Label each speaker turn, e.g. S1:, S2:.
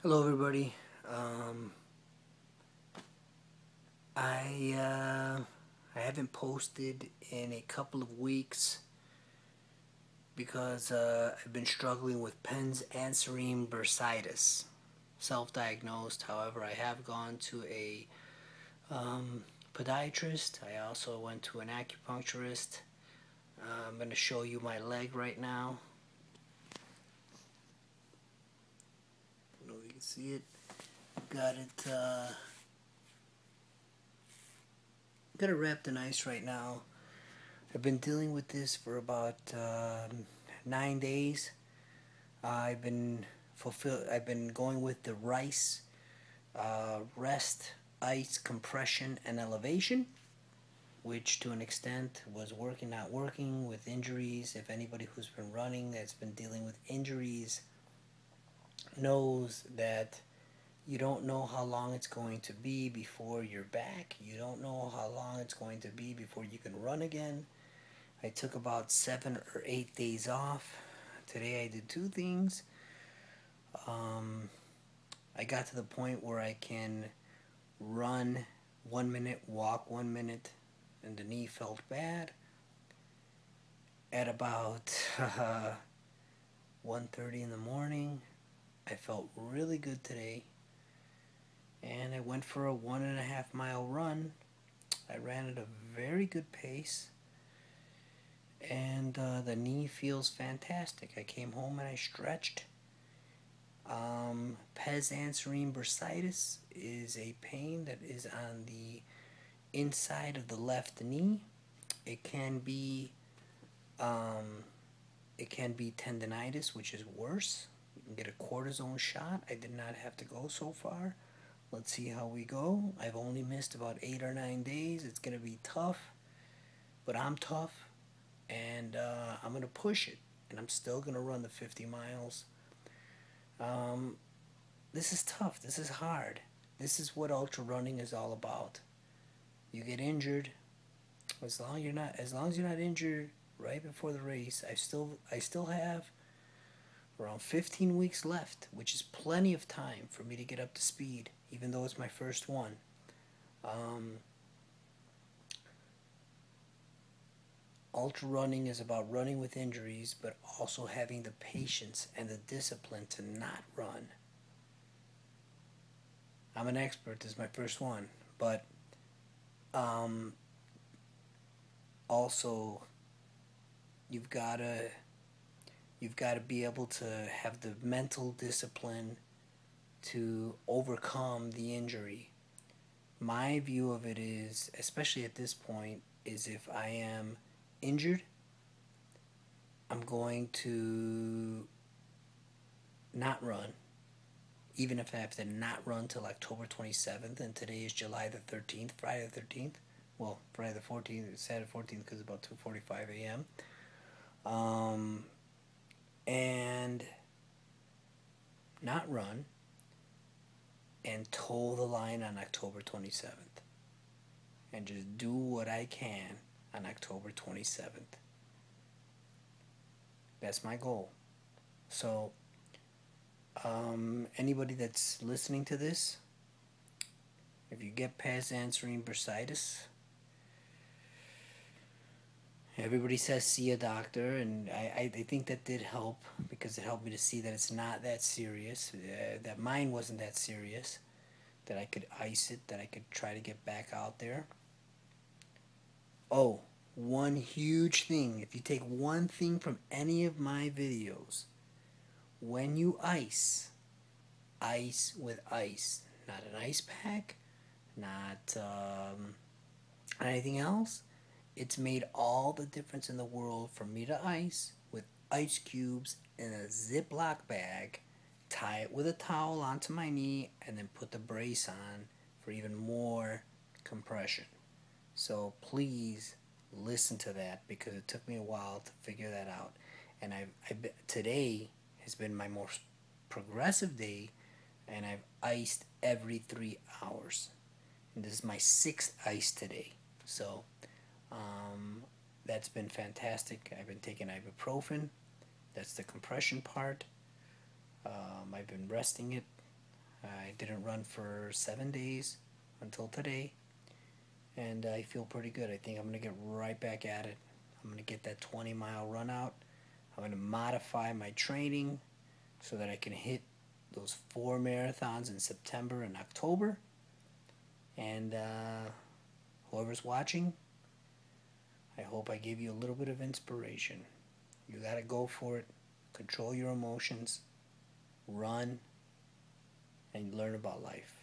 S1: Hello, everybody. Um, I I haven't posted in a couple of weeks because I've been struggling with Pes Anserine Bursitis, self-diagnosed. However, I have gone to a podiatrist. I also went to an acupuncturist. I'm going to show you my leg right now. I don't know if you can see it. Got it. Got it wrapped in ice right now. I've been dealing with this for about 9 days. I've been going with the R.I.C.E, rest, ice, compression, and elevation, which to an extent was working, not working with injuries. If anybody who's been running that's been dealing with injuries knows that you don't know how long it's going to be before you're back. You don't know how long it's going to be before you can run again. I took about 7 or 8 days off. Today I did two things. I got to the point where I can run 1 minute, walk 1 minute, and the knee felt bad. At about 1:30 in the morning, I felt really good today, and I went for a 1.5 mile run. I ran at a very good pace, and the knee feels fantastic. I came home and I stretched. Pes Anserine Bursitis is a pain that is on the inside of the left knee. It can be tendonitis, which is worse. You can get a cortisone shot. I did not have to go so far. Let's see how we go. I've only missed about 8 or 9 days. It's gonna be tough, but I'm tough, and I'm gonna push it, and I'm still gonna run the 50 miles. This is tough. This is hard. This is what ultra running is all about. You get injured. As long as you're not injured right before the race, I still have around 15 weeks left, which is plenty of time for me to get up to speed, even though it's my first one. Ultra running is about running with injuries, but also having the patience and the discipline to not run. I'm an expert. This is my first one, but also you've gotta be able to have the mental discipline to overcome the injury. My view of it is, especially at this point, is if I am injured, I'm going to not run, even if I have to not run till October 27th, and today is July the 13th, Friday the 13th. Well, Friday the 14th, Saturday 14th, because it's about 2:45 a.m. And not run and toe the line on October 27th, and just do what I can on October 27th. That's my goal. So, anybody that's listening to this, if you get Pes Anserine Bursitis, everybody says see a doctor, and I think that did help, because it helped me to see that it's not that serious, that mine wasn't that serious, that I could ice it, that I could try to get back out there. Oh, one huge thing, if you take one thing from any of my videos, when you ice with ice, not an ice pack, not anything else. It's made all the difference in the world for me to ice with ice cubes in a Ziploc bag, tie it with a towel onto my knee, and then put the brace on for even more compression. So please listen to that, because it took me a while to figure that out. And today has been my most progressive day, and I've iced every 3 hours. And this is my 6th ice today. So that's been fantastic. I've been taking ibuprofen. That's the compression part. I've been resting it. I didn't run for 7 days until today, and I feel pretty good. I think I'm going to get right back at it. I'm going to get that 20-mile run out. I'm going to modify my training so that I can hit those 4 marathons in September and October. And whoever's watching, I hope I gave you a little bit of inspiration. You got to go for it. Control your emotions. Run. And learn about life.